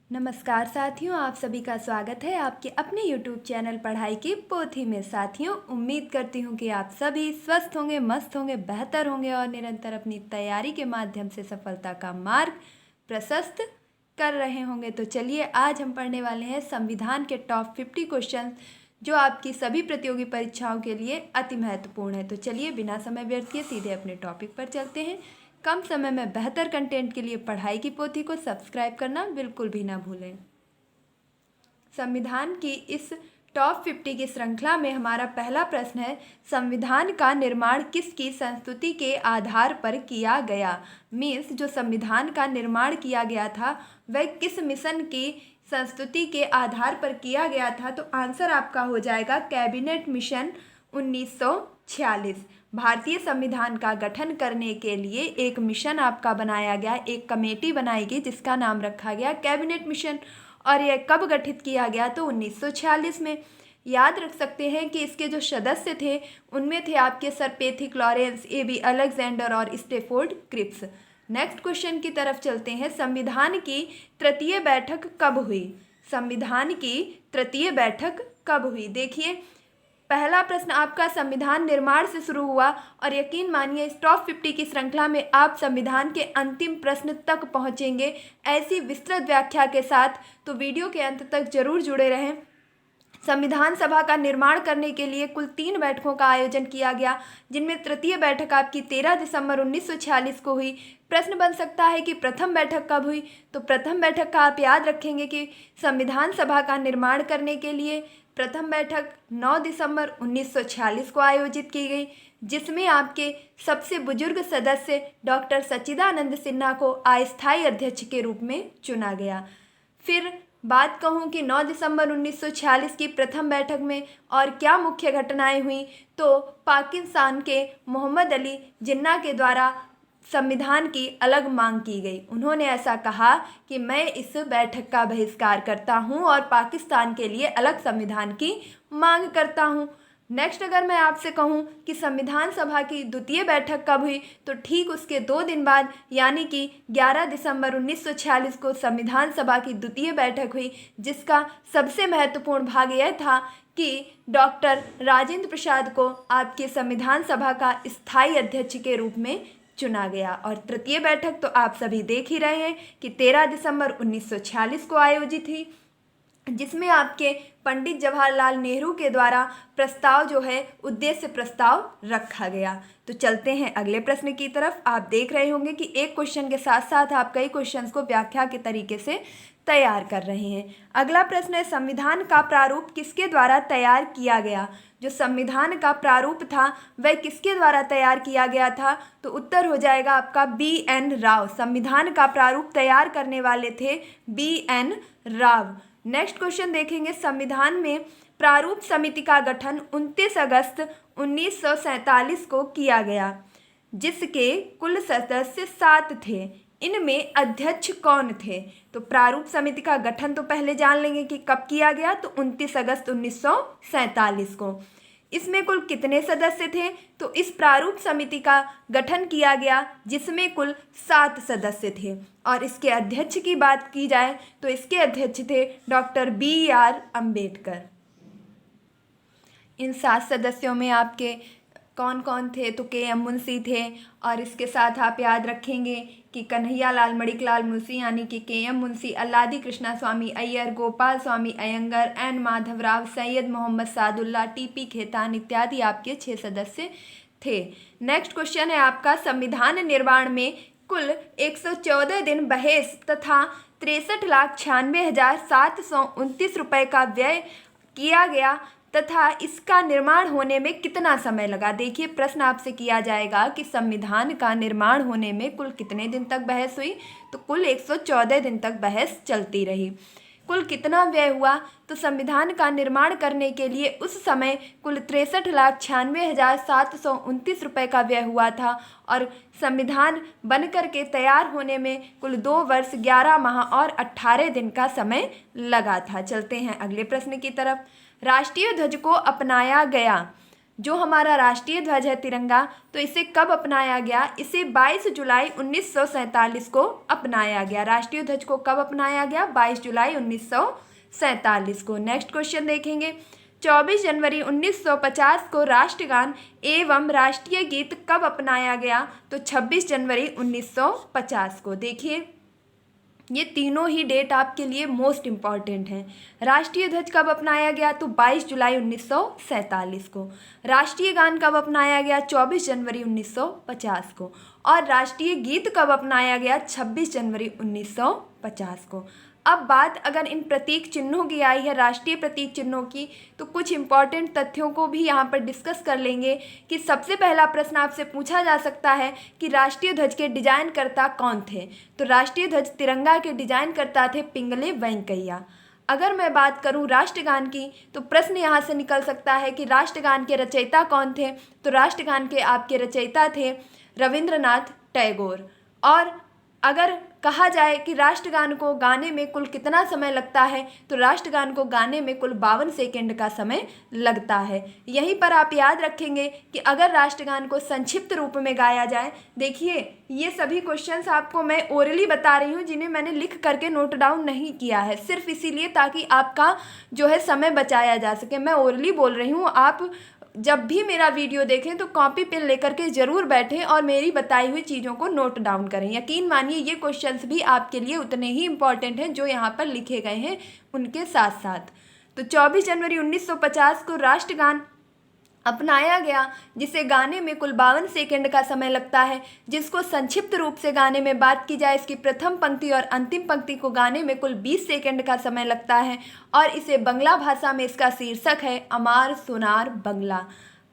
नमस्कार साथियों, आप सभी का स्वागत है आपके अपने YouTube चैनल पढ़ाई की पोथी में। साथियों, उम्मीद करती हूँ कि आप सभी स्वस्थ होंगे, मस्त होंगे, बेहतर होंगे और निरंतर अपनी तैयारी के माध्यम से सफलता का मार्ग प्रशस्त कर रहे होंगे। तो चलिए, आज हम पढ़ने वाले हैं संविधान के टॉप 50 क्वेश्चन जो आपकी सभी प्रतियोगी परीक्षाओं के लिए अति महत्वपूर्ण है। तो चलिए, बिना समय व्यर्थ किए सीधे अपने टॉपिक पर चलते हैं। कम समय में बेहतर कंटेंट के लिए पढ़ाई की पोथी को सब्सक्राइब करना बिल्कुल भी ना भूलें। संविधान की इस टॉप 50 की श्रृंखला में हमारा पहला प्रश्न है, संविधान का निर्माण किसकी संस्तुति के आधार पर किया गया। मीन्स जो संविधान का निर्माण किया गया था वह किस मिशन की संस्तुति के आधार पर किया गया था। तो आंसर आपका हो जाएगा कैबिनेट मिशन 1946। भारतीय संविधान का गठन करने के लिए एक मिशन आपका बनाया गया, एक कमेटी बनाई गई जिसका नाम रखा गया कैबिनेट मिशन। और यह कब गठित किया गया, तो 1946 में। याद रख सकते हैं कि इसके जो सदस्य थे उनमें थे आपके sir Pethick Lawrence, A B Alexander और स्टेफोर्ड क्रिप्स। नेक्स्ट क्वेश्चन की तरफ चलते हैं, संविधान की तृतीय बैठक कब हुई। संविधान की तृतीय बैठक कब हुई। देखिए, पहला प्रश्न आपका संविधान निर्माण से शुरू हुआ और यकीन मानिए इस टॉप 50 की श्रृंखला में आप संविधान के अंतिम प्रश्न तक पहुंचेंगे ऐसी विस्तृत व्याख्या के साथ। तो वीडियो के अंत तक जरूर जुड़े रहें। संविधान सभा का निर्माण करने के लिए कुल 3 बैठकों का आयोजन किया गया, जिनमें तृतीय बैठक आपकी 13 दिसंबर 1946 को हुई। प्रश्न बन सकता है कि प्रथम बैठक कब हुई। तो प्रथम बैठक का आप याद रखेंगे कि संविधान सभा का निर्माण करने के लिए प्रथम बैठक 9 दिसंबर 1946 को आयोजित की गई, जिसमें आपके सबसे बुजुर्ग सदस्य डॉक्टर सच्चिदानंद सिन्हा को अस्थायी अध्यक्ष के रूप में चुना गया। फिर बात कहूँ कि 9 दिसंबर 1946 की प्रथम बैठक में और क्या मुख्य घटनाएं हुई, तो पाकिस्तान के मोहम्मद अली जिन्ना के द्वारा संविधान की अलग मांग की गई। उन्होंने ऐसा कहा कि मैं इस बैठक का बहिष्कार करता हूं और पाकिस्तान के लिए अलग संविधान की मांग करता हूं। नेक्स्ट, अगर मैं आपसे कहूं कि संविधान सभा की द्वितीय बैठक कब हुई, तो ठीक उसके 2 दिन बाद यानी कि 11 दिसंबर 1946 को संविधान सभा की द्वितीय बैठक हुई, जिसका सबसे महत्वपूर्ण भाग यह था कि डॉक्टर राजेंद्र प्रसाद को आपके संविधान सभा का स्थायी अध्यक्ष के रूप में चुना गया। और तृतीय बैठक तो आप सभी देख ही रहे हैं कि 13 दिसंबर 1946 को आयोजित हुई, जिसमें आपके पंडित जवाहरलाल नेहरू के द्वारा प्रस्ताव जो है उद्देश्य प्रस्ताव रखा गया। तो चलते हैं अगले प्रश्न की तरफ। आप देख रहे होंगे कि एक क्वेश्चन के साथ साथ आप कई क्वेश्चंस को व्याख्या के तरीके से तैयार कर रहे हैं। अगला प्रश्न है, संविधान का प्रारूप किसके द्वारा तैयार किया गया। जो संविधान का प्रारूप था वह किसके द्वारा तैयार किया गया था, तो उत्तर हो जाएगा आपका BN राव। संविधान का प्रारूप तैयार करने वाले थे BN राव। नेक्स्ट क्वेश्चन देखेंगे, संविधान में प्रारूप समिति का गठन 29 अगस्त 1947 को किया गया, जिसके कुल सदस्य 7 थे। इनमें अध्यक्ष कौन थे। तो प्रारूप समिति का गठन तो पहले जान लेंगे कि कब किया गया, तो 29 अगस्त 1947 को। इसमें कुल कितने सदस्य थे, तो इस प्रारूप समिति का गठन किया गया जिसमें कुल 7 सदस्य थे। और इसके अध्यक्ष की बात की जाए तो इसके अध्यक्ष थे डॉक्टर BR अम्बेडकर। इन 7 सदस्यों में आपके कौन कौन थे, तो KM मुंशी थे। और इसके साथ आप याद रखेंगे कि कन्हैया लाल मणिकलाल मुंशी यानी कि KM मुंशी, अल्लादी कृष्णा स्वामी अय्यर, गोपाल स्वामी अयंगर, N माधवराव, सैयद मोहम्मद सादुल्ला, TP खेतान इत्यादि आपके 6 सदस्य थे। नेक्स्ट क्वेश्चन है आपका, संविधान निर्माण में कुल 114 दिन बहस तथा 63,96,729 रुपये का व्यय किया गया तथा इसका निर्माण होने में कितना समय लगा। देखिए, प्रश्न आपसे किया जाएगा कि संविधान का निर्माण होने में कुल कितने दिन तक बहस हुई, तो कुल 114 दिन तक बहस चलती रही। कुल कितना व्यय हुआ, तो संविधान का निर्माण करने के लिए उस समय कुल 63,96,729 रुपये का व्यय हुआ था और संविधान बन करके तैयार होने में कुल 2 वर्ष 11 माह और 18 दिन का समय लगा था। चलते हैं अगले प्रश्न की तरफ। राष्ट्रीय ध्वज को अपनाया गया। जो हमारा राष्ट्रीय ध्वज है तिरंगा, तो इसे कब अपनाया गया? इसे 22 जुलाई 1947 को अपनाया गया। राष्ट्रीय ध्वज को कब अपनाया गया? 22 जुलाई 1947 को। नेक्स्ट क्वेश्चन देखेंगे, 24 जनवरी 1950 को राष्ट्रगान एवं राष्ट्रीय गीत कब अपनाया गया? तो 26 जनवरी 1950 को। देखिए ये तीनों ही डेट आपके लिए मोस्ट इम्पॉर्टेंट हैं। राष्ट्रीय ध्वज कब अपनाया गया? तो 22 जुलाई 1947 को। राष्ट्रीय गान कब अपनाया गया? 24 जनवरी 1950 को। और राष्ट्रीय गीत कब अपनाया गया? 26 जनवरी 1950 को। अब बात अगर इन प्रतीक चिन्हों की आई है, राष्ट्रीय प्रतीक चिन्हों की, तो कुछ इंपॉर्टेंट तथ्यों को भी यहाँ पर डिस्कस कर लेंगे कि सबसे पहला प्रश्न आपसे पूछा जा सकता है कि राष्ट्रीय ध्वज के डिजाइनकर्ता कौन थे? तो राष्ट्रीय ध्वज तिरंगा के डिजाइनकर्ता थे पिंगले वेंकैया। अगर मैं बात करूं राष्ट्रगान की, तो प्रश्न यहाँ से निकल सकता है कि राष्ट्रगान के रचयिता कौन थे? तो राष्ट्रगान के आपके रचयिता थे रविंद्रनाथ टैगोर। और अगर कहा जाए कि राष्ट्रगान को गाने में कुल कितना समय लगता है, तो राष्ट्रगान को गाने में कुल 52 सेकंड का समय लगता है। यहीं पर आप याद रखेंगे कि अगर राष्ट्रगान को संक्षिप्त रूप में गाया जाए, देखिए ये सभी क्वेश्चंस आपको मैं ओरली बता रही हूँ, जिन्हें मैंने लिख करके नोट डाउन नहीं किया है, सिर्फ इसीलिए ताकि आपका जो है समय बचाया जा सके। मैं ओरली बोल रही हूँ, आप जब भी मेरा वीडियो देखें तो कॉपी पेन लेकर के ज़रूर बैठें और मेरी बताई हुई चीज़ों को नोट डाउन करें। यकीन मानिए ये क्वेश्चंस भी आपके लिए उतने ही इम्पॉर्टेंट हैं जो यहाँ पर लिखे गए हैं उनके साथ साथ। तो 24 जनवरी 1950 को राष्ट्रगान अपनाया गया, जिसे गाने में कुल 52 सेकंड का समय लगता है, जिसको संक्षिप्त रूप से गाने में बात की जाए, इसकी प्रथम पंक्ति और अंतिम पंक्ति को गाने में कुल 20 सेकंड का समय लगता है। और इसे बंगला भाषा में इसका शीर्षक है अमार सोनार बंगला।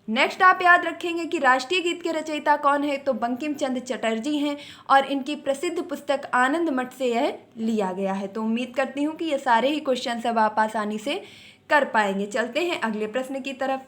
नेक्स्ट आप याद रखेंगे कि राष्ट्रीय गीत के रचयिता कौन है? तो बंकिम चंद्र चटर्जी हैं और इनकी प्रसिद्ध पुस्तक आनंद मठ से यह लिया गया है। तो उम्मीद करती हूँ कि ये सारे ही क्वेश्चन अब आप आसानी से कर पाएंगे। चलते हैं अगले प्रश्न की तरफ।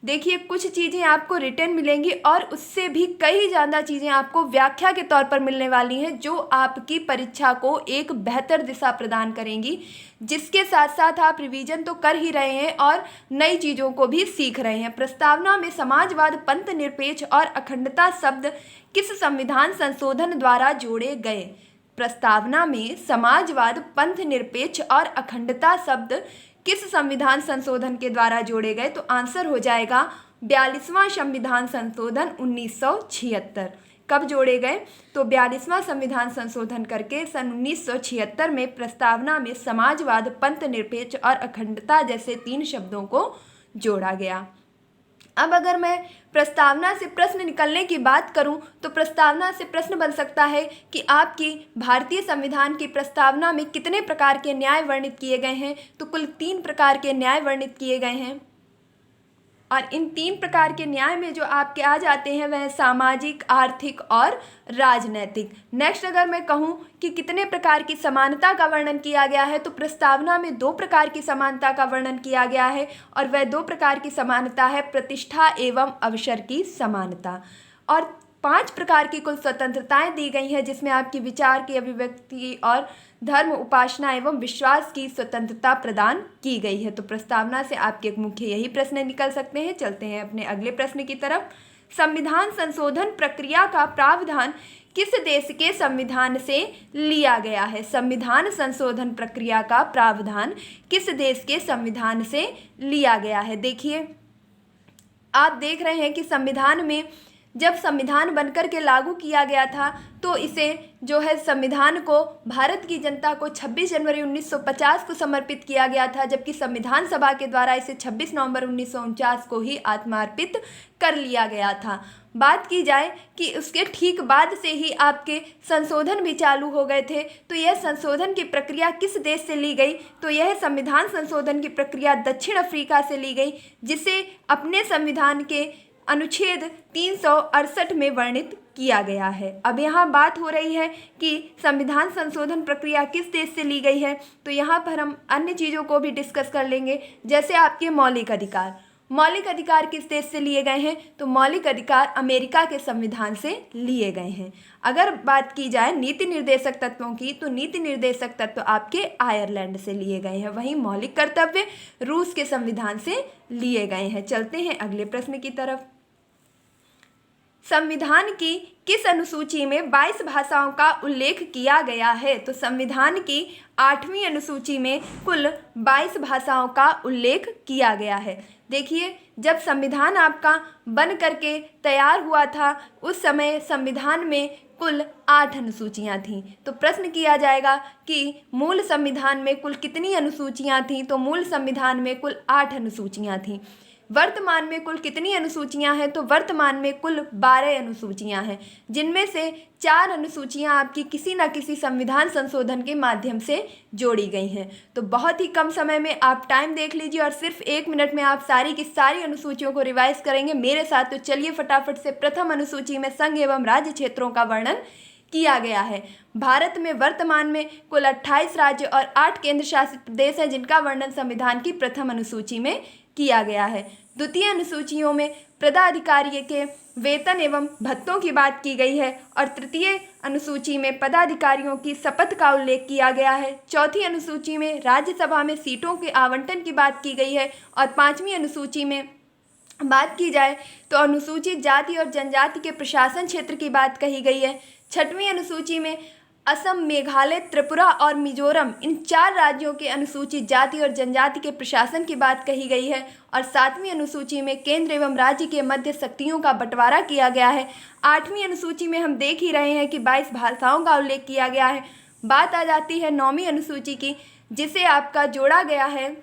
देखिए कुछ चीज़ें आपको रिटर्न मिलेंगी और उससे भी कई ज़्यादा चीज़ें आपको व्याख्या के तौर पर मिलने वाली हैं, जो आपकी परीक्षा को एक बेहतर दिशा प्रदान करेंगी, जिसके साथ साथ आप रिवीजन तो कर ही रहे हैं और नई चीज़ों को भी सीख रहे हैं। प्रस्तावना में समाजवाद, पंथ निरपेक्ष और अखंडता शब्द किस संविधान संशोधन द्वारा जोड़े गए? प्रस्तावना में समाजवाद, पंथ निरपेक्ष और अखंडता शब्द किस संविधान संशोधन के द्वारा जोड़े गए? तो आंसर हो जाएगा 42वां संविधान संशोधन 1976। कब जोड़े गए? तो 42वां संविधान संशोधन करके सन 1976 में प्रस्तावना में समाजवाद, पंथ निरपेक्ष और अखंडता जैसे 3 शब्दों को जोड़ा गया। अब अगर मैं प्रस्तावना से प्रश्न निकलने की बात करूं, तो प्रस्तावना से प्रश्न बन सकता है कि आपकी भारतीय संविधान की प्रस्तावना में कितने प्रकार के न्याय वर्णित किए गए हैं? तो कुल 3 प्रकार के न्याय वर्णित किए गए हैं। और इन 3 प्रकार के न्याय में जो आपके आ जाते हैं वह सामाजिक, आर्थिक और राजनैतिक। नेक्स्ट अगर मैं कहूँ कि कितने प्रकार की समानता का वर्णन किया गया है, तो प्रस्तावना में 2 प्रकार की समानता का वर्णन किया गया है और वह 2 प्रकार की समानता है प्रतिष्ठा एवं अवसर की समानता। और 5 प्रकार की कुल स्वतंत्रताएं दी गई हैं, जिसमें आपकी विचार की अभिव्यक्ति और धर्म, उपासना एवं विश्वास की स्वतंत्रता प्रदान की गई है। तो प्रस्तावना से आपके एक मुख्य यही प्रश्न निकल सकते हैं। चलते हैं अपने अगले प्रश्न की तरफ। संविधान संशोधन प्रक्रिया का प्रावधान किस देश के संविधान से लिया गया है? संविधान संशोधन प्रक्रिया का प्रावधान किस देश के संविधान से लिया गया है? देखिए आप देख रहे हैं कि संविधान में जब संविधान बनकर के लागू किया गया था, तो इसे जो है संविधान को भारत की जनता को 26 जनवरी 1950 को समर्पित किया गया था, जबकि संविधान सभा के द्वारा इसे 26 नवंबर 1949 को ही आत्मार्पित कर लिया गया था। बात की जाए कि उसके ठीक बाद से ही आपके संशोधन भी चालू हो गए थे, तो यह संशोधन की प्रक्रिया किस देश से ली गई? तो यह संविधान संशोधन की प्रक्रिया दक्षिण अफ्रीका से ली गई, जिसे अपने संविधान के अनुच्छेद 368 में वर्णित किया गया है। अब यहाँ बात हो रही है कि संविधान संशोधन प्रक्रिया किस देश से ली गई है, तो यहाँ पर हम अन्य चीज़ों को भी डिस्कस कर लेंगे, जैसे आपके मौलिक अधिकार। मौलिक अधिकार किस देश से लिए गए हैं? तो मौलिक अधिकार अमेरिका के संविधान से लिए गए हैं। अगर बात की जाए नीति निर्देशक तत्वों की, तो नीति निर्देशक तत्व आपके आयरलैंड से लिए गए हैं। वहीं मौलिक कर्तव्य रूस के संविधान से लिए गए हैं। चलते हैं अगले प्रश्न की तरफ। संविधान की किस अनुसूची में 22 भाषाओं का उल्लेख किया गया है? तो संविधान की 8वीं अनुसूची में कुल 22 भाषाओं का उल्लेख किया गया है। देखिए, जब संविधान आपका बन करके तैयार हुआ था, उस समय संविधान में कुल 8 अनुसूचियाँ थीं। तो प्रश्न किया जाएगा कि मूल संविधान में कुल कितनी अनुसूचियाँ थीं? तो मूल संविधान में कुल 8 अनुसूचियाँ थीं। वर्तमान में कुल कितनी अनुसूचियां हैं? तो वर्तमान में कुल 12 अनुसूचियां हैं, जिनमें से 4 अनुसूचियां आपकी किसी न किसी संविधान संशोधन के माध्यम से जोड़ी गई हैं। तो बहुत ही कम समय में आप टाइम देख लीजिए और सिर्फ 1 मिनट में आप सारी की सारी अनुसूचियों को रिवाइज करेंगे मेरे साथ। तो चलिए फटाफट से प्रथम अनुसूची में संघ एवं राज्य क्षेत्रों का वर्णन किया गया है। भारत में वर्तमान में कुल 28 राज्य और 8 केंद्र शासित प्रदेश हैं, जिनका वर्णन संविधान की प्रथम अनुसूची में किया गया है। द्वितीय अनुसूचियों में पदाधिकारी के वेतन एवं भत्तों की बात की गई है और तृतीय अनुसूची में पदाधिकारियों की शपथ का उल्लेख किया गया है। चौथी अनुसूची में राज्यसभा में सीटों के आवंटन की बात की गई है और 5वीं अनुसूची में बात की जाए तो अनुसूचित जाति और जनजाति के प्रशासन क्षेत्र की बात कही गई है। 6वीं अनुसूची में असम, मेघालय, त्रिपुरा और मिजोरम, इन 4 राज्यों के अनुसूचित जाति और जनजाति के प्रशासन की बात कही गई है और 7वीं अनुसूची में केंद्र एवं राज्य के मध्य शक्तियों का बंटवारा किया गया है। 8वीं अनुसूची में हम देख ही रहे हैं कि 22 भाषाओं का उल्लेख किया गया है। बात आ जाती है 9वीं अनुसूची की, जिसे आपका जोड़ा गया है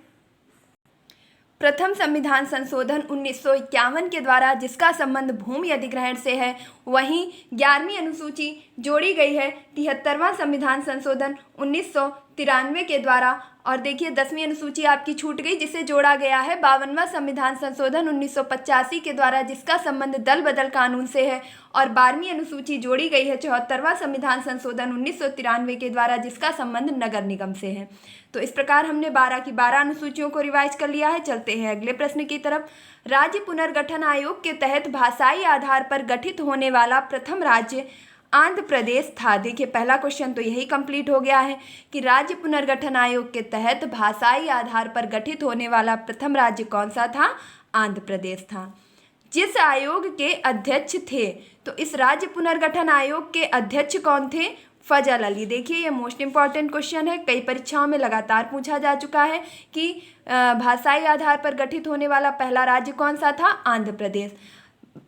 प्रथम संविधान संशोधन 1951 के द्वारा, जिसका संबंध भूमि अधिग्रहण से है। वहीं 11वीं अनुसूची जोड़ी गई है 73वां संविधान संशोधन 1993 के द्वारा। और देखिए 10वीं अनुसूची आपकी छूट गई, जिसे जोड़ा गया है 52वां संविधान संशोधन 1985 के द्वारा, जिसका संबंध दल बदल कानून से है। और 12वीं अनुसूची जोड़ी गई है 74वां संविधान संशोधन 1993 के द्वारा, जिसका संबंध नगर निगम से है। तो इस प्रकार हमने 12 की 12 अनुसूचियों को रिवाइज कर लिया है। चलते हैं अगले प्रश्न की तरफ। राज्य पुनर्गठन आयोग के तहत भाषाई आधार पर गठित होने वाला प्रथम राज्य आंध्र प्रदेश था। देखिए पहला क्वेश्चन तो यही कंप्लीट हो गया है कि राज्य पुनर्गठन आयोग के तहत भाषाई आधार पर गठित होने वाला प्रथम राज्य कौन सा था? आंध्र प्रदेश था। जिस आयोग के अध्यक्ष थे, तो इस राज्य पुनर्गठन आयोग के अध्यक्ष कौन थे? फजल अली। देखिए ये मोस्ट इंपॉर्टेंट क्वेश्चन है, कई परीक्षाओं में लगातार पूछा जा चुका है कि भाषाई आधार पर गठित होने वाला पहला राज्य कौन सा था? आंध्र प्रदेश।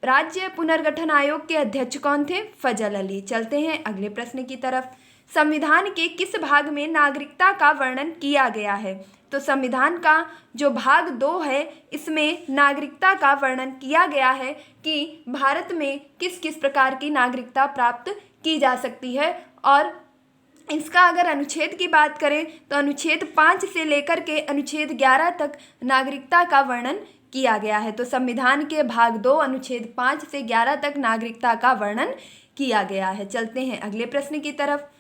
राज्य पुनर्गठन आयोग के अध्यक्ष कौन थे? फजल अली। चलते हैं अगले प्रश्न की तरफ। संविधान के किस भाग में नागरिकता का वर्णन किया गया है? तो संविधान का जो भाग 2 है, इसमें नागरिकता का वर्णन किया गया है कि भारत में किस किस प्रकार की नागरिकता प्राप्त की जा सकती है। और इसका अगर अनुच्छेद की बात करें तो अनुच्छेद 5 से लेकर के अनुच्छेद 11 तक नागरिकता का वर्णन किया गया है। तो संविधान के भाग 2 अनुच्छेद 5 से 11 तक नागरिकता का वर्णन किया गया है। चलते हैं अगले प्रश्न की तरफ।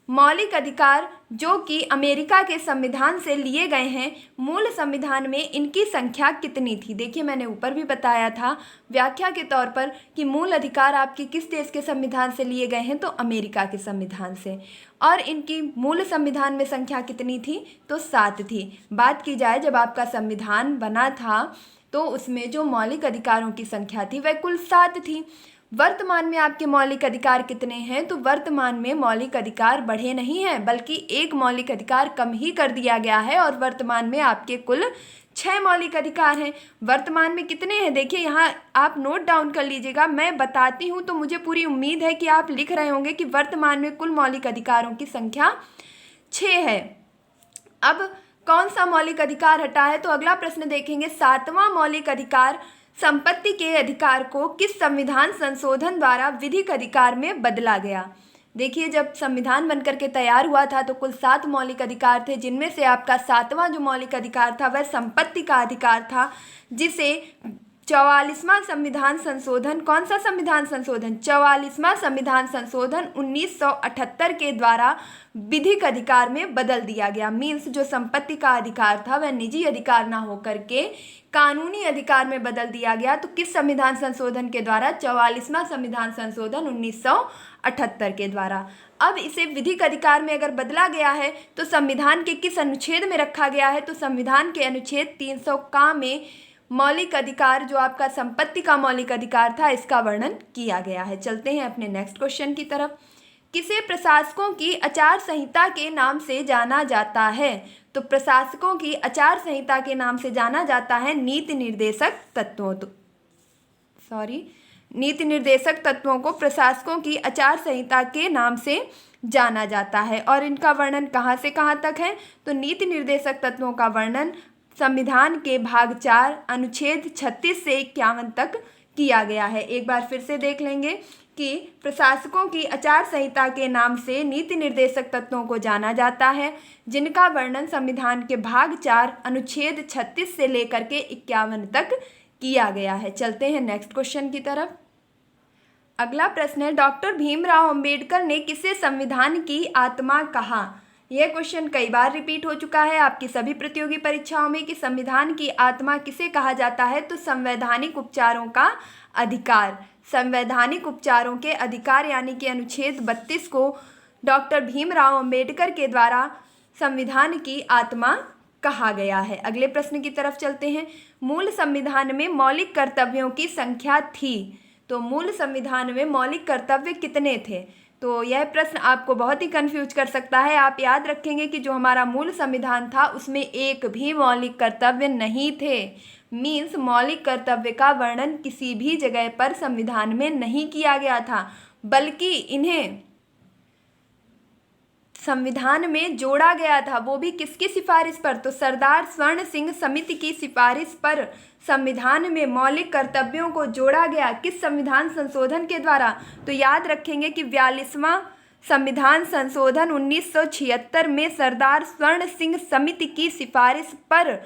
मौलिक अधिकार जो कि अमेरिका के संविधान से लिए गए हैं, मूल संविधान में इनकी संख्या कितनी थी? देखिए मैंने ऊपर भी बताया था व्याख्या के तौर पर कि मूल अधिकार आपके किस देश के संविधान से लिए गए हैं? तो अमेरिका के संविधान से। और इनकी मूल संविधान में संख्या कितनी थी? तो 7 थी। बात की जाए जब आपका संविधान बना था तो उसमें जो मौलिक अधिकारों की संख्या थी वह कुल 7 थी। वर्तमान में आपके मौलिक अधिकार कितने हैं? तो वर्तमान में मौलिक अधिकार बढ़े नहीं हैं, बल्कि एक मौलिक अधिकार कम ही कर दिया गया है और वर्तमान में आपके कुल 6 मौलिक अधिकार हैं। वर्तमान में कितने हैं? देखिए यहाँ आप नोट डाउन कर लीजिएगा, मैं बताती हूँ तो मुझे पूरी उम्मीद है कि आप लिख रहे होंगे कि वर्तमान में कुल मौलिक अधिकारों की संख्या 6 है। अब कौन सा मौलिक अधिकार हटा है? तो अगला प्रश्न देखेंगे। 7वां मौलिक अधिकार संपत्ति के अधिकार को किस संविधान संशोधन द्वारा विधिक अधिकार में बदला गया? देखिए जब संविधान बनकर के तैयार हुआ था तो कुल 7 मौलिक अधिकार थे, जिनमें से आपका 7वां जो मौलिक अधिकार था वह संपत्ति का अधिकार था, जिसे 44वां संविधान संशोधन, कौन सा संविधान संशोधन? 44वां संविधान संशोधन 1978 के द्वारा विधिक अधिकार में बदल दिया गया। मीन्स जो संपत्ति का अधिकार था वह निजी अधिकार ना होकर के कानूनी अधिकार में बदल दिया गया। तो किस संविधान संशोधन के द्वारा? 44वां संविधान संशोधन 1978 के द्वारा। अब इसे विधिक अधिकार में अगर बदला गया है तो संविधान के किस अनुच्छेद में रखा गया है? तो संविधान के अनुच्छेद 300 का में मौलिक अधिकार, जो आपका संपत्ति का मौलिक अधिकार था, इसका वर्णन किया गया है। चलते हैं अपने नेक्स्ट क्वेश्चन की तरफ। किसे प्रशासकों की आचार संहिता के नाम से जाना जाता है? तो प्रशासकों की आचार संहिता के नाम से जाना जाता है नीति निर्देशक तत्वों नीति निर्देशक तत्वों को प्रशासकों की आचार संहिता के नाम से जाना जाता है। और इनका वर्णन कहाँ से कहाँ तक है? तो नीति निर्देशक तत्वों का वर्णन संविधान के भाग 4 अनुच्छेद 36 से 51 तक किया गया है। एक बार फिर से देख लेंगे कि प्रशासकों की आचार संहिता के नाम से नीति निर्देशक तत्वों को जाना जाता है, जिनका वर्णन संविधान के भाग 4 अनुच्छेद 36 से लेकर के 51 तक किया गया है। चलते हैं नेक्स्ट क्वेश्चन की तरफ। अगला प्रश्न है, डॉक्टर भीमराव अंबेडकर ने किसे संविधान की आत्मा कहा? यह क्वेश्चन कई बार रिपीट हो चुका है आपकी सभी प्रतियोगी परीक्षाओं में कि संविधान की आत्मा किसे कहा जाता है? तो संवैधानिक उपचारों का अधिकार, संवैधानिक उपचारों के अधिकार यानी कि अनुच्छेद 32 को डॉक्टर भीमराव अंबेडकर के द्वारा संविधान की आत्मा कहा गया है। अगले प्रश्न की तरफ चलते हैं। मूल संविधान में मौलिक कर्तव्यों की संख्या थी। तो मूल संविधान में मौलिक कर्तव्य कितने थे? तो यह प्रश्न आपको बहुत ही कंफ्यूज कर सकता है। आप याद रखेंगे कि जो हमारा मूल संविधान था उसमें एक भी मौलिक कर्तव्य नहीं थे। मीन्स मौलिक कर्तव्य का वर्णन किसी भी जगह पर संविधान में नहीं किया गया था, बल्कि इन्हें संविधान में जोड़ा गया था, वो भी किसकी सिफारिश पर? तो सरदार स्वर्ण सिंह समिति की सिफारिश पर संविधान में मौलिक कर्तव्यों को जोड़ा गया। किस संविधान संशोधन के द्वारा? तो याद रखेंगे कि 42वां संविधान संशोधन 1976 में सरदार स्वर्ण सिंह समिति की सिफारिश पर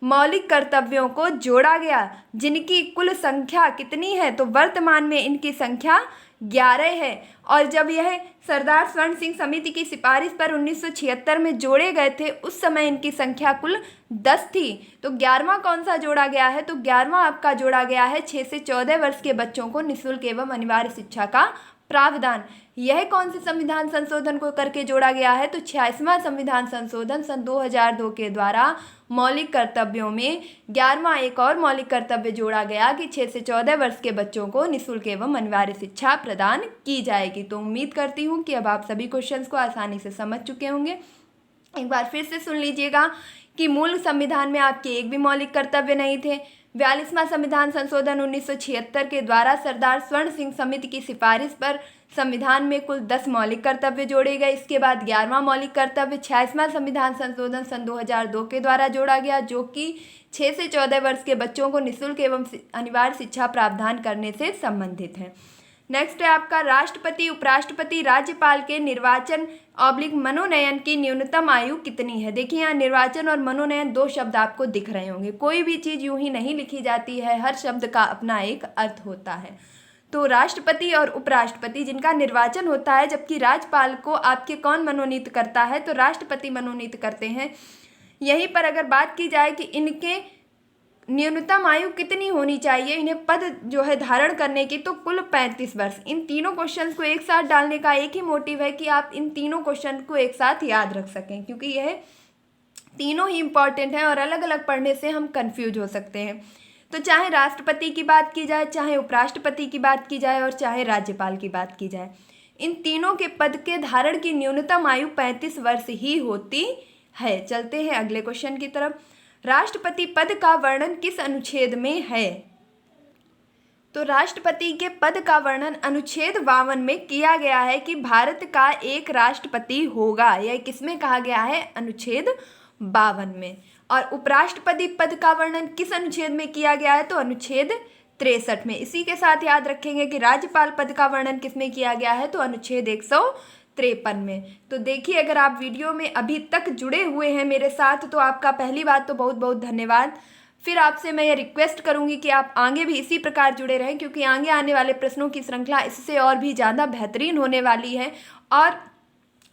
मौलिक कर्तव्यों को जोड़ा गया, जिनकी कुल संख्या कितनी है? तो वर्तमान में इनकी संख्या 11 है। और जब यह सरदार स्वर्ण सिंह समिति की सिफारिश पर 1976 में जोड़े गए थे उस समय इनकी संख्या कुल 10 थी। तो 11वां कौन सा जोड़ा गया है? तो 11वां आपका जोड़ा गया है 6 से 14 वर्ष के बच्चों को निःशुल्क एवं अनिवार्य शिक्षा का प्रावधान। यह कौन से संविधान संशोधन को करके जोड़ा गया है? तो 86वां संविधान संशोधन सन 2002 के द्वारा मौलिक कर्तव्यों में 11वां एक और मौलिक कर्तव्य जोड़ा गया कि 6 से 14 वर्ष के बच्चों को निःशुल्क एवं अनिवार्य शिक्षा प्रदान की जाएगी। तो उम्मीद करती हूँ कि अब आप सभी क्वेश्चंस को आसानी से समझ चुके होंगे। एक बार फिर से सुन लीजिएगा कि मूल संविधान में आपके एक भी मौलिक कर्तव्य नहीं थे। 42वां संविधान संशोधन 1976 के द्वारा सरदार स्वर्ण सिंह समिति की सिफारिश पर संविधान में कुल 10 मौलिक कर्तव्य जोड़े गए। इसके बाद 11वां मौलिक कर्तव्य 86वां संविधान संशोधन सन 2002 के द्वारा जोड़ा गया, जो कि 6 से 14 वर्ष के बच्चों को निःशुल्क एवं अनिवार्य शिक्षा प्रावधान करने से संबंधित है। नेक्स्ट है आपका राष्ट्रपति, उपराष्ट्रपति, राज्यपाल के निर्वाचन मनोनयन की न्यूनतम आयु कितनी है? देखिए यहाँ निर्वाचन और मनोनयन 2 शब्द आपको दिख रहे होंगे। कोई भी चीज़ यूं ही नहीं लिखी जाती है, हर शब्द का अपना एक अर्थ होता है। तो राष्ट्रपति और उपराष्ट्रपति जिनका निर्वाचन होता है, जबकि राज्यपाल को आपके कौन मनोनीत करता है? तो राष्ट्रपति मनोनीत करते हैं। यहीं पर अगर बात की जाए कि इनके न्यूनतम आयु कितनी होनी चाहिए इन्हें पद जो है धारण करने की, तो कुल 35 वर्ष। इन तीनों क्वेश्चंस को एक साथ डालने का एक ही मोटिव है कि आप इन तीनों क्वेश्चन को एक साथ याद रख सकें, क्योंकि यह तीनों ही इम्पॉर्टेंट हैं और अलग अलग पढ़ने से हम कंफ्यूज हो सकते हैं। तो चाहे राष्ट्रपति की बात की जाए, चाहे उपराष्ट्रपति की बात की जाए और चाहे राज्यपाल की बात की जाए, इन तीनों के पद के धारण की न्यूनतम आयु 35 वर्ष ही होती है। चलते हैं अगले क्वेश्चन की तरफ। राष्ट्रपति पद का वर्णन किस अनुच्छेद में है? तो राष्ट्रपति के पद का वर्णन अनुच्छेद 52 में किया गया है कि भारत का एक राष्ट्रपति होगा। यह किसमें कहा गया है? अनुच्छेद 52 में। और उपराष्ट्रपति पद का वर्णन किस अनुच्छेद में किया गया है? तो अनुच्छेद 63 में। इसी के साथ याद रखेंगे कि राज्यपाल पद का वर्णन किसमें किया गया है? तो अनुच्छेद 153 में। तो देखिए, अगर आप वीडियो में अभी तक जुड़े हुए हैं मेरे साथ तो आपका पहली बात तो बहुत बहुत धन्यवाद। फिर आपसे मैं ये रिक्वेस्ट करूंगी कि आप आगे भी इसी प्रकार जुड़े रहें, क्योंकि आगे आने वाले प्रश्नों की श्रृंखला इससे और भी ज़्यादा बेहतरीन होने वाली है। और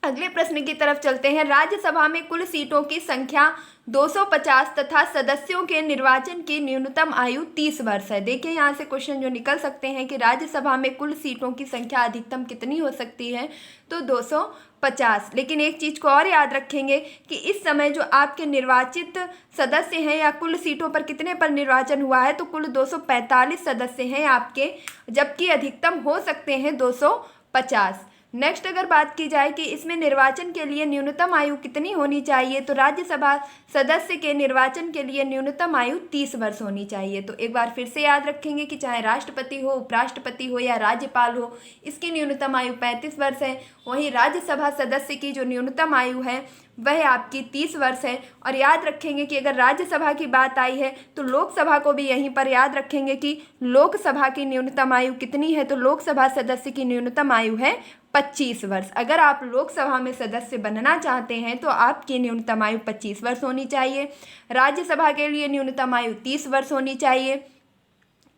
अगले प्रश्न की तरफ चलते हैं। राज्यसभा में कुल सीटों की संख्या 250 तथा सदस्यों के निर्वाचन की न्यूनतम आयु 30 वर्ष है। देखिए यहाँ से क्वेश्चन जो निकल सकते हैं कि राज्यसभा में कुल सीटों की संख्या अधिकतम कितनी हो सकती है, तो 250। लेकिन एक चीज़ को और याद रखेंगे कि इस समय जो आपके निर्वाचित सदस्य हैं या कुल सीटों पर कितने पर निर्वाचन हुआ है, तो कुल 245 सदस्य हैं आपके, जबकि अधिकतम हो सकते हैं 250। नेक्स्ट अगर बात की जाए कि इसमें निर्वाचन के लिए न्यूनतम आयु कितनी होनी चाहिए, तो राज्यसभा सदस्य के निर्वाचन के लिए न्यूनतम आयु 30 वर्ष होनी चाहिए। तो एक बार फिर से याद रखेंगे कि चाहे राष्ट्रपति हो, उपराष्ट्रपति हो या राज्यपाल हो, इसकी न्यूनतम आयु 35 वर्ष है। वहीं राज्यसभा सदस्य की जो न्यूनतम आयु है वह आपकी 30 वर्ष है। और याद रखेंगे कि अगर राज्यसभा की बात आई है तो लोकसभा को भी यहीं पर याद रखेंगे कि लोकसभा की न्यूनतम आयु कितनी है, तो लोकसभा सदस्य की न्यूनतम आयु है 25 वर्ष। अगर आप लोकसभा में सदस्य बनना चाहते हैं तो आपकी न्यूनतम आयु 25 वर्ष होनी चाहिए। राज्यसभा के लिए न्यूनतम आयु 30 वर्ष होनी चाहिए।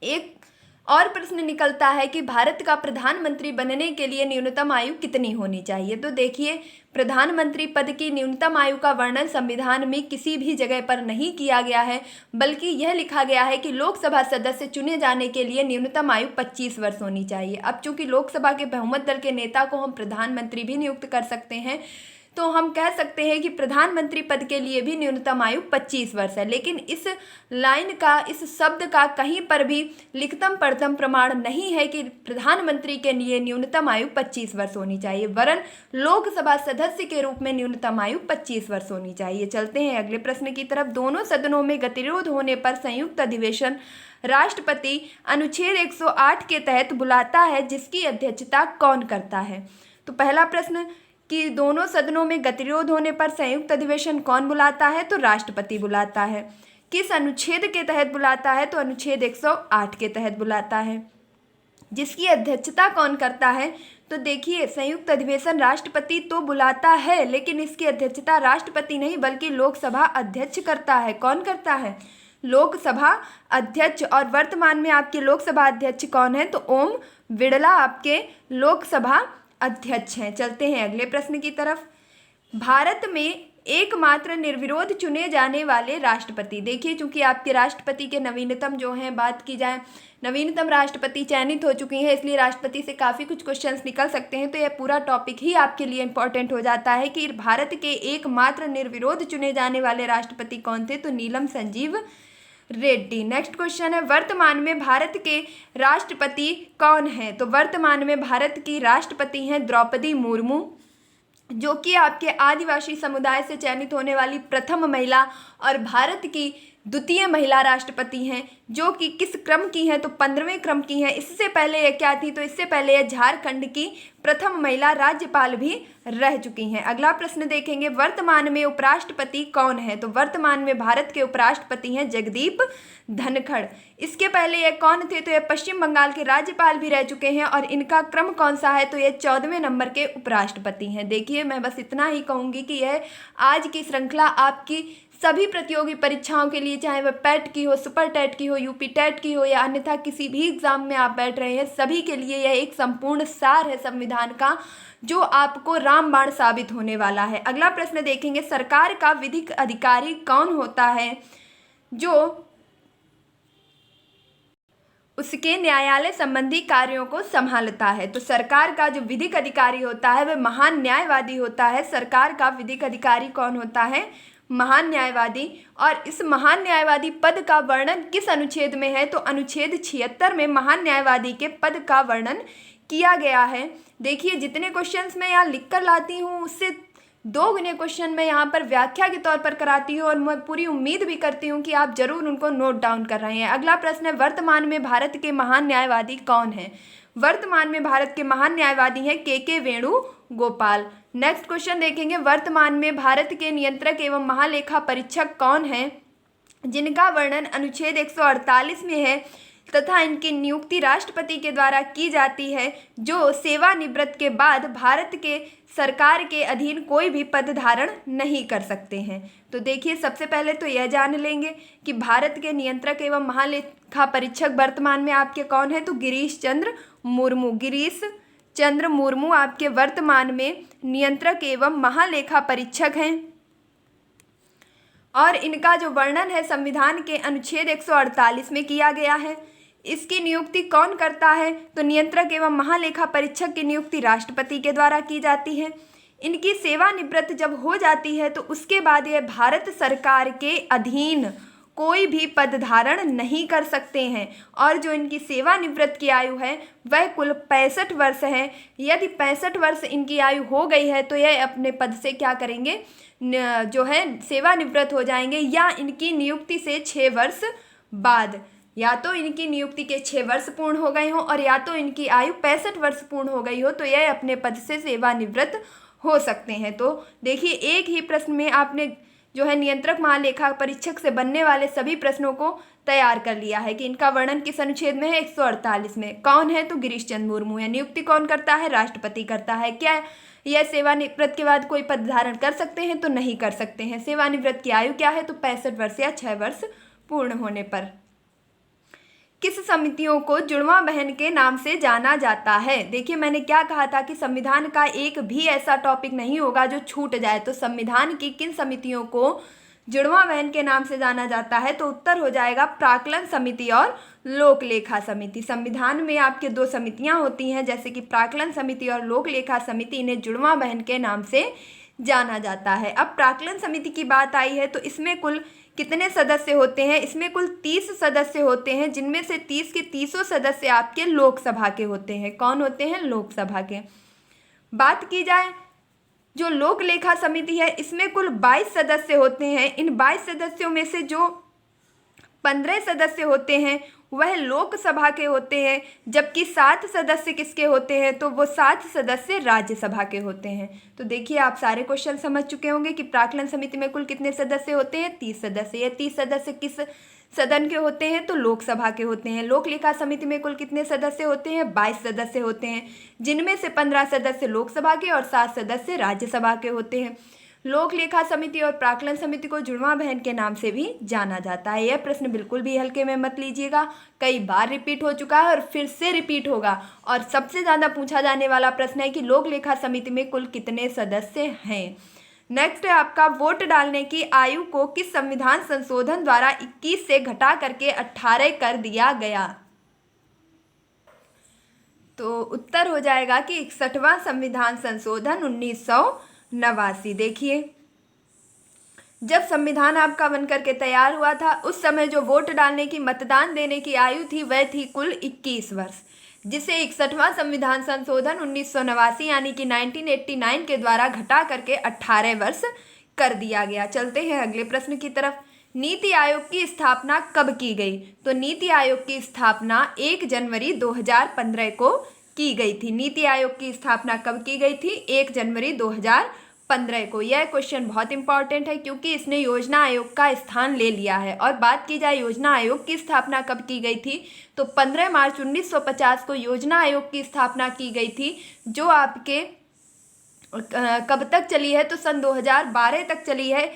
एक और प्रश्न निकलता है कि भारत का प्रधानमंत्री बनने के लिए न्यूनतम आयु कितनी होनी चाहिए। तो देखिए, प्रधानमंत्री पद की न्यूनतम आयु का वर्णन संविधान में किसी भी जगह पर नहीं किया गया है, बल्कि यह लिखा गया है कि लोकसभा सदस्य चुने जाने के लिए न्यूनतम आयु 25 वर्ष होनी चाहिए। अब चूंकि लोकसभा के बहुमत दल के नेता को हम प्रधानमंत्री भी नियुक्त कर सकते हैं, तो हम कह सकते हैं कि प्रधानमंत्री पद के लिए भी न्यूनतम आयु 25 वर्ष है। लेकिन इस लाइन का, इस शब्द का कहीं पर भी लिखितम पढ़तम प्रमाण नहीं है कि प्रधानमंत्री के लिए न्यूनतम आयु 25 वर्ष होनी चाहिए, वरन लोकसभा सदस्य के रूप में न्यूनतम आयु 25 वर्ष होनी चाहिए। चलते हैं अगले प्रश्न की तरफ। दोनों सदनों में गतिरोध होने पर संयुक्त अधिवेशन राष्ट्रपति अनुच्छेद 108 के तहत बुलाता है, जिसकी अध्यक्षता कौन करता है। तो पहला प्रश्न कि दोनों सदनों में गतिरोध होने पर संयुक्त अधिवेशन कौन बुलाता है, तो राष्ट्रपति बुलाता है। किस अनुच्छेद के तहत बुलाता है, तो अनुच्छेद 108 के तहत बुलाता है। जिसकी अध्यक्षता कौन करता है, तो देखिए, संयुक्त अधिवेशन राष्ट्रपति तो बुलाता है, लेकिन इसकी अध्यक्षता राष्ट्रपति नहीं बल्कि लोकसभा अध्यक्ष करता है। कौन करता है, लोकसभा अध्यक्ष। और वर्तमान में आपके लोकसभा अध्यक्ष कौन है, तो ओम बिड़ला आपके लोकसभा अध्यक्ष हैं। चलते हैं अगले प्रश्न की तरफ। भारत में एकमात्र निर्विरोध चुने जाने वाले राष्ट्रपति। देखिए, चूंकि आपके राष्ट्रपति के नवीनतम जो हैं, बात की जाए नवीनतम राष्ट्रपति चयनित हो चुकी हैं, इसलिए राष्ट्रपति से काफ़ी कुछ क्वेश्चंस निकल सकते हैं। तो यह पूरा टॉपिक ही आपके लिए इंपॉर्टेंट हो जाता है कि भारत के एकमात्र निर्विरोध चुने जाने वाले राष्ट्रपति कौन थे, तो नीलम संजीव रेड्डी। नेक्स्ट क्वेश्चन है, वर्तमान में भारत के राष्ट्रपति कौन है। तो वर्तमान में भारत की राष्ट्रपति हैं द्रौपदी मुर्मू, जो कि आपके आदिवासी समुदाय से चयनित होने वाली प्रथम महिला और भारत की द्वितीय महिला राष्ट्रपति हैं, जो कि किस क्रम की हैं, तो 15वें क्रम की हैं। इससे पहले ये क्या थी, तो इससे पहले ये झारखंड की प्रथम महिला राज्यपाल भी रह चुकी हैं। अगला प्रश्न देखेंगे, वर्तमान में उपराष्ट्रपति कौन है। तो वर्तमान में भारत के उपराष्ट्रपति हैं जगदीप धनखड़। इसके पहले ये कौन थे, तो ये पश्चिम बंगाल के राज्यपाल भी रह चुके हैं। और इनका क्रम कौन सा है, तो ये 14वें नंबर के उपराष्ट्रपति हैं। देखिए, मैं बस इतना ही कहूँगी कि यह आज की श्रृंखला आपकी सभी प्रतियोगी परीक्षाओं के लिए, चाहे वह पैट की हो, सुपर टेट की हो, यूपी टेट की हो या अन्यथा किसी भी एग्जाम में आप बैठ रहे हैं, सभी के लिए यह एक संपूर्ण सार है संविधान का, जो आपको रामबाण साबित होने वाला है। अगला प्रश्न देखेंगे, सरकार का विधिक अधिकारी कौन होता है, जो उसके न्यायालय संबंधी कार्यों को संभालता है। तो सरकार का जो विधिक अधिकारी होता है वह महान न्यायवादी होता है। सरकार का विधिक अधिकारी कौन होता है, महान न्यायवादी। और इस महान न्यायवादी पद का वर्णन किस अनुच्छेद में है, तो अनुच्छेद 76 में महान न्यायवादी के पद का वर्णन किया गया है। देखिए, जितने क्वेश्चंस मैं यहाँ लिख कर लाती हूँ उससे 2 गुने क्वेश्चन मैं यहाँ पर व्याख्या के तौर पर कराती हूँ, और मैं पूरी उम्मीद भी करती हूँ कि आप जरूर उनको नोट डाउन कर रहे हैं। अगला प्रश्न है, वर्तमान में भारत के महान न्यायवादी कौन है। वर्तमान में भारत के महान न्यायवादी हैं के वेणुगोपाल। नेक्स्ट क्वेश्चन देखेंगे, वर्तमान में भारत के नियंत्रक एवं महालेखा परीक्षक कौन है, जिनका वर्णन अनुच्छेद 148 में है। तथा इनकी नियुक्ति राष्ट्रपति के द्वारा की जाती है, जो सेवानिवृत्त के बाद भारत के सरकार के अधीन कोई भी पद धारण नहीं कर सकते हैं। तो देखिए, सबसे पहले तो यह जान लेंगे कि भारत के नियंत्रक एवं महालेखा परीक्षक वर्तमान में आपके कौन है, तो गिरीश चंद्र मुर्मू। गिरीश चंद्र मुर्मू आपके वर्तमान में नियंत्रक एवं महालेखा परीक्षक हैं और इनका जो वर्णन है संविधान के अनुच्छेद 148 में किया गया है। इसकी नियुक्ति कौन करता है, तो नियंत्रक एवं महालेखा परीक्षक की नियुक्ति राष्ट्रपति के द्वारा की जाती है। इनकी सेवानिवृत्त जब हो जाती है तो उसके बाद यह भारत सरकार के अधीन कोई भी पद धारण नहीं कर सकते हैं और जो इनकी सेवानिवृत्त की आयु है वह कुल 65 वर्ष है। यदि 65 वर्ष इनकी आयु हो गई है तो यह अपने पद से क्या करेंगे, जो है सेवानिवृत्त हो जाएंगे, या इनकी नियुक्ति से 6 वर्ष बाद, या तो इनकी नियुक्ति के 6 वर्ष पूर्ण हो गए हों और या तो इनकी आयु 65 वर्ष पूर्ण हो गई हो तो यह अपने पद से सेवानिवृत्त हो सकते हैं। तो देखिए, एक ही प्रश्न में आपने जो है नियंत्रक महालेखा परीक्षक से बनने वाले सभी प्रश्नों को तैयार कर लिया है कि इनका वर्णन किस अनुच्छेद में है, 148 में। कौन है, तो गिरीश चंद्र मुर्मू है। नियुक्ति कौन करता है, राष्ट्रपति करता है। क्या यह सेवानिवृत्त के बाद कोई पद धारण कर सकते हैं, तो नहीं कर सकते हैं। सेवानिवृत्त की आयु क्या है, तो 65 वर्ष या 6 वर्ष पूर्ण होने पर। किस समितियों को जुड़वां बहन के नाम से जाना जाता है। देखिए, मैंने क्या कहा था कि संविधान का एक भी ऐसा टॉपिक नहीं होगा जो छूट जाए। तो संविधान की किन समितियों को जुड़वां बहन के नाम से जाना जाता है, तो उत्तर हो जाएगा प्राक्कलन समिति और लोक लेखा समिति। संविधान में आपके 2 समितियां होती हैं, जैसे कि प्राक्कलन समिति और लोक लेखा समिति, इन्हें जुड़वां बहन के नाम से जाना जाता है। अब प्राक्कलन समिति की बात आई है तो इसमें कुल कितने सदस्य होते हैं, इसमें कुल 30 सदस्य होते हैं, जिनमें से 30 के 30 सदस्य आपके लोकसभा के होते हैं। कौन होते हैं, लोकसभा के। बात की जाए जो लोक लेखा समिति है, इसमें कुल 22 सदस्य होते हैं। इन 22 सदस्यों में से जो 15 सदस्य होते हैं वह लोकसभा के होते हैं, जबकि 7 सदस्य किसके होते हैं, तो वो 7 सदस्य राज्यसभा के होते हैं। तो देखिए, आप सारे क्वेश्चन समझ चुके होंगे कि प्राक्कलन समिति में कुल कितने सदस्य होते हैं, 30 सदस्य। ये 30 सदस्य किस सदन के होते हैं, तो लोकसभा के होते हैं। लोक लेखा समिति में कुल कितने सदस्य होते हैं, 22 सदस्य होते हैं, जिनमें से 15 सदस्य लोकसभा के और 7 सदस्य राज्यसभा के होते हैं। लोक लेखा समिति और प्राक्कलन समिति को जुड़वां बहन के नाम से भी जाना जाता है। यह प्रश्न बिल्कुल भी हल्के में मत लीजिएगा, कई बार रिपीट हो चुका है और फिर से रिपीट होगा। और सबसे ज़्यादा पूछा जाने वाला प्रश्न है कि लोक लेखा समिति में कुल कितने सदस्य हैं। नेक्स्ट है आपका, वोट डालने की आयु को किस संविधान संशोधन द्वारा 21 से घटा करके 18 कर दिया गया। तो उत्तर हो जाएगा कि 61वां संविधान संशोधन 1989। देखिए, जब संविधान आपका बनकर के तैयार हुआ था उस समय जो वोट डालने की, मतदान देने की आयु थी वह थी कुल 21 वर्ष, जिसे 61वां संविधान संशोधन 1989 यानी कि 1989 के द्वारा घटा करके 18 वर्ष कर दिया गया। चलते हैं अगले प्रश्न की तरफ। नीति आयोग की स्थापना कब की गई, तो नीति आयोग की स्थापना 1 जनवरी 2015 को की गई थी। नीति आयोग की स्थापना कब की गई थी, 1 जनवरी 2015 को। यह क्वेश्चन बहुत इंपॉर्टेंट है क्योंकि इसने योजना आयोग का स्थान ले लिया है। और बात की जाए योजना आयोग की स्थापना कब की गई थी, तो 15 मार्च 1950 को योजना आयोग की स्थापना की गई थी, जो आपके कब तक चली है, तो सन 2012 तक चली है।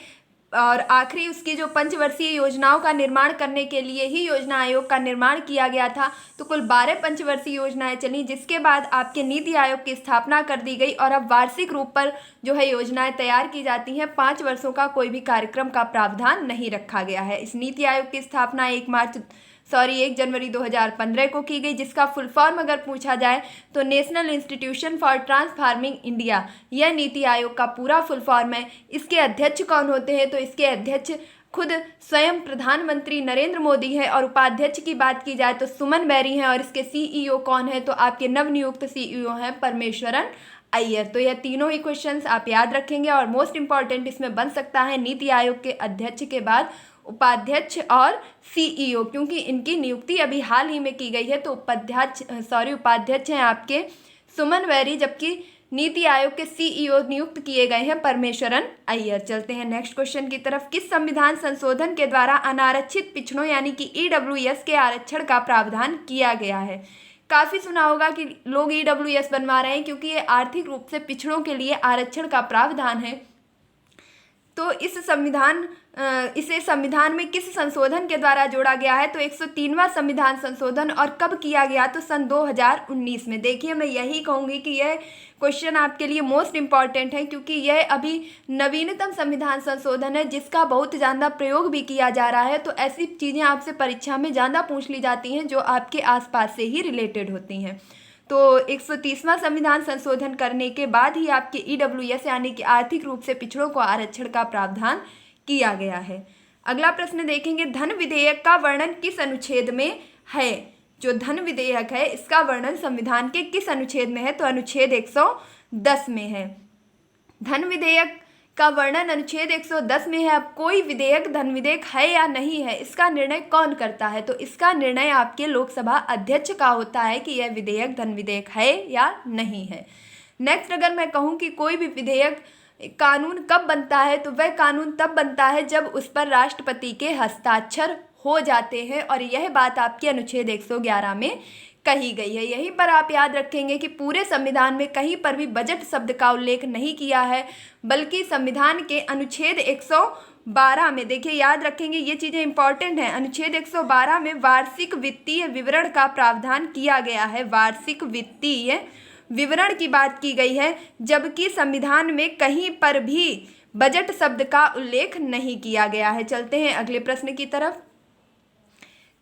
और आखिरी उसकी जो पंचवर्षीय योजनाओं का निर्माण करने के लिए ही योजना आयोग का निर्माण किया गया था। तो कुल 12 पंचवर्षीय योजनाएं चली, जिसके बाद आपके नीति आयोग की स्थापना कर दी गई और अब वार्षिक रूप पर जो है योजनाएं तैयार की जाती हैं। 5 वर्षों का कोई भी कार्यक्रम का प्रावधान नहीं रखा गया है। इस नीति आयोग की स्थापना 1 जनवरी 2015 को की गई, जिसका फुल फॉर्म अगर पूछा जाए तो national institution for transforming India, यह नीति आयोग का पूरा फुल फॉर्म है। इसके अध्यक्ष कौन होते हैं, तो इसके अध्यक्ष खुद स्वयं प्रधानमंत्री नरेंद्र मोदी है। और उपाध्यक्ष की बात की जाए तो सुमन बैरी हैं। और इसके सीईओ कौन है, तो आपके नवनियुक्त सीईओ हैं परमेश्वरन अय्यर। तो यह तीनों ही क्वेश्चंस आप याद रखेंगे। और मोस्ट इंपॉर्टेंट इसमें बन सकता है नीति आयोग के अध्यक्ष के बाद उपाध्यक्ष और सीईओ, क्योंकि इनकी नियुक्ति अभी हाल ही में की गई है। तो उपाध्यक्ष हैं आपके सुमन बैरी, जबकि नीति आयोग के सीईओ नियुक्त किए गए हैं परमेश्वरन अय्यर। चलते हैं नेक्स्ट क्वेश्चन की तरफ। किस संविधान संशोधन के द्वारा अनारक्षित पिछड़ों यानी कि ईडब्ल्यूएस के आरक्षण का प्रावधान किया गया है? काफ़ी सुना होगा कि लोग ईडब्ल्यूएस बनवा रहे हैं क्योंकि ये आर्थिक रूप से पिछड़ों के लिए आरक्षण का प्रावधान है। तो इसे संविधान में किस संशोधन के द्वारा जोड़ा गया है? तो 103वां संविधान संशोधन। और कब किया गया? तो सन 2019 में। देखिए, मैं यही कहूँगी कि यह क्वेश्चन आपके लिए मोस्ट इम्पॉर्टेंट है क्योंकि यह अभी नवीनतम संविधान संशोधन है जिसका बहुत ज़्यादा प्रयोग भी किया जा रहा है। तो ऐसी चीज़ें आपसे परीक्षा में ज़्यादा पूछ ली जाती हैं जो आपके आसपास से ही रिलेटेड होती हैं। तो 130वां संविधान संशोधन करने के बाद ही आपके ईडब्ल्यूएस यानी कि आर्थिक रूप से पिछड़ों को आरक्षण का प्रावधान किया गया है। अगला प्रश्न देखेंगे, धन विधेयक का वर्णन किस अनुच्छेद में है? जो धन विधेयक है इसका वर्णन संविधान के किस अनुच्छेद में है? तो अनुच्छेद 110 में है। धन विधेयक का वर्णन अनुच्छेद 110 में है। अब कोई विधेयक धन विधेयक है या नहीं है इसका निर्णय कौन करता है? तो इसका निर्णय आपके लोकसभा अध्यक्ष का होता है कि यह विधेयक धन विधेयक है या नहीं है। नेक्स्ट, अगर मैं कहूँ कि कोई भी विधेयक कानून कब बनता है, तो वह कानून तब बनता है जब उस पर राष्ट्रपति के हस्ताक्षर हो जाते हैं और यह बात आपके अनुच्छेद 111 में कही गई है। यहीं पर आप याद रखेंगे कि पूरे संविधान में कहीं पर भी बजट शब्द का उल्लेख नहीं किया है, बल्कि संविधान के अनुच्छेद 112 में, देखिए याद रखेंगे ये चीज़ें इंपॉर्टेंट हैं, अनुच्छेद 112 में वार्षिक वित्तीय विवरण का प्रावधान किया गया है। वार्षिक वित्तीय विवरण की बात की गई है, जबकि संविधान में कहीं पर भी बजट शब्द का उल्लेख नहीं किया गया है। चलते हैं अगले प्रश्न की तरफ।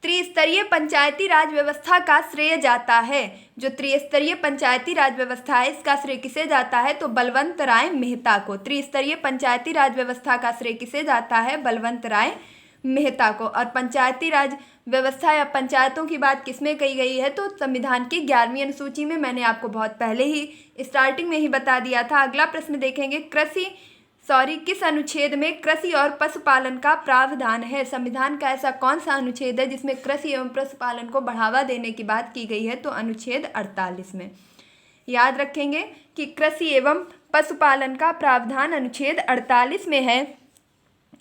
त्रिस्तरीय पंचायती राज व्यवस्था का श्रेय जाता है, जो त्रिस्तरीय पंचायती राज व्यवस्था है इसका श्रेय किसे जाता है? तो बलवंत राय मेहता को। त्रिस्तरीय पंचायती राज व्यवस्था का श्रेय किसे जाता है? बलवंत राय मेहता को। और पंचायती राज व्यवस्था या पंचायतों की बात किसमें कही गई है? तो संविधान की 11वीं अनुसूची में। मैंने आपको बहुत पहले ही स्टार्टिंग में ही बता दिया था। अगला प्रश्न देखेंगे, किस अनुच्छेद में कृषि और पशुपालन का प्रावधान है? संविधान का ऐसा कौन सा अनुच्छेद है जिसमें कृषि एवं पशुपालन को बढ़ावा देने की बात की गई है? तो अनुच्छेद 48 में। याद रखेंगे कि कृषि एवं पशुपालन का प्रावधान अनुच्छेद 48 में है।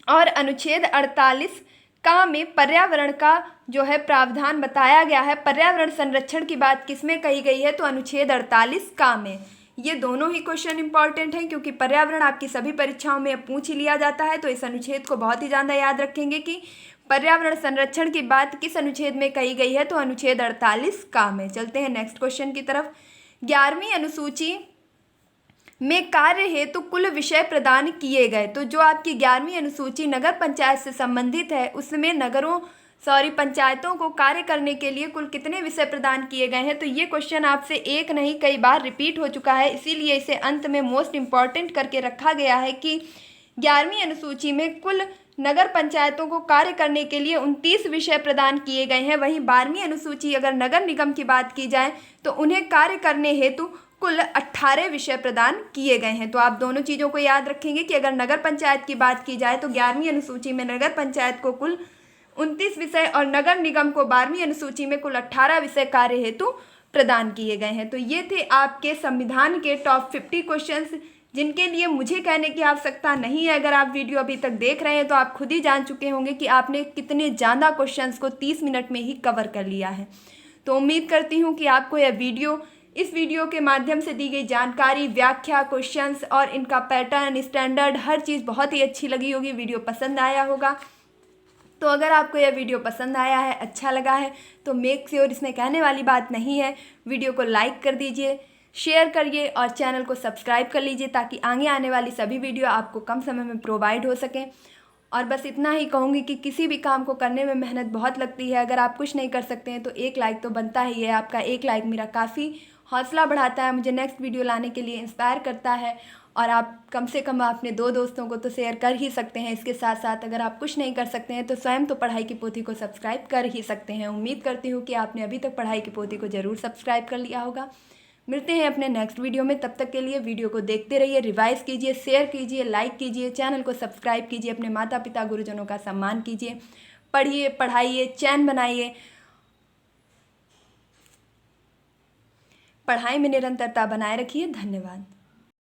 और अनुच्छेद 48 का में पर्यावरण का जो है प्रावधान बताया गया है। पर्यावरण संरक्षण की बात किसमें कही गई है? तो अनुच्छेद 48 का में। ये दोनों ही क्वेश्चन इंपॉर्टेंट हैं क्योंकि पर्यावरण आपकी सभी परीक्षाओं में पूछ ही लिया जाता है। तो इस अनुच्छेद को बहुत ही ज़्यादा याद रखेंगे कि पर्यावरण संरक्षण की बात किस अनुच्छेद में कही गई है? तो अनुच्छेद 48 का में। चलते हैं नेक्स्ट क्वेश्चन की तरफ। 11वीं अनुसूची में कार्य हेतु कुल विषय प्रदान किए गए। तो जो आपकी 11वीं अनुसूची नगर पंचायत से संबंधित है उसमें पंचायतों को कार्य करने के लिए कुल कितने विषय प्रदान किए गए हैं? तो ये क्वेश्चन आपसे एक नहीं कई बार रिपीट हो चुका है, इसीलिए इसे अंत में मोस्ट इम्पॉर्टेंट करके रखा गया है कि 11वीं अनुसूची में कुल नगर पंचायतों को कार्य करने के लिए 29 विषय प्रदान किए गए हैं। वहीं 12वीं अनुसूची अगर नगर निगम की बात की जाए तो उन्हें कार्य करने हेतु कुल 18 विषय प्रदान किए गए हैं। तो आप दोनों चीज़ों को याद रखेंगे कि अगर नगर पंचायत की बात की जाए तो 11वीं अनुसूची में नगर पंचायत को कुल 29 विषय और नगर निगम को 12वीं अनुसूची में कुल 18 विषय कार्य हेतु प्रदान किए गए हैं। तो ये थे आपके संविधान के टॉप 50 क्वेश्चंस, जिनके लिए मुझे कहने की आवश्यकता नहीं है। अगर आप वीडियो अभी तक देख रहे हैं तो आप खुद ही जान चुके होंगे कि आपने कितने ज़्यादा क्वेश्चंस को 30 मिनट में ही कवर कर लिया है। तो उम्मीद करती हूँ कि आपको यह इस वीडियो के माध्यम से दी गई जानकारी, व्याख्या, क्वेश्चंस और इनका पैटर्न, स्टैंडर्ड, हर चीज़ बहुत ही अच्छी लगी होगी, वीडियो पसंद आया होगा। तो अगर आपको यह वीडियो पसंद आया है, अच्छा लगा है, तो मेक श्योर, इसमें कहने वाली बात नहीं है, वीडियो को लाइक कर दीजिए, शेयर करिए और चैनल को सब्सक्राइब कर लीजिए ताकि आगे आने वाली सभी वीडियो आपको कम समय में प्रोवाइड हो सकें। और बस इतना ही कहूँगी कि किसी भी काम को करने में मेहनत बहुत लगती है। अगर आप कुछ नहीं कर सकते हैं तो एक लाइक तो बनता ही है। आपका एक लाइक मेरा काफ़ी हौसला बढ़ाता है, मुझे नेक्स्ट वीडियो लाने के लिए इंस्पायर करता है। और आप कम से कम अपने 2 दोस्तों को तो शेयर कर ही सकते हैं। इसके साथ साथ अगर आप कुछ नहीं कर सकते हैं तो स्वयं तो पढ़ाई की पोथी को सब्सक्राइब कर ही सकते हैं। उम्मीद करती हूँ कि आपने अभी तक पढ़ाई की पोथी को ज़रूर सब्सक्राइब कर लिया होगा। मिलते हैं अपने नेक्स्ट वीडियो में, तब तक के लिए वीडियो को देखते रहिए, रिवाइज कीजिए, शेयर कीजिए, लाइक कीजिए, चैनल को सब्सक्राइब कीजिए, अपने माता पिता गुरुजनों का सम्मान कीजिए, पढ़िए, पढ़ाइए, चैन बनाइए, पढ़ाई में निरंतरता बनाए रखिए। धन्यवाद।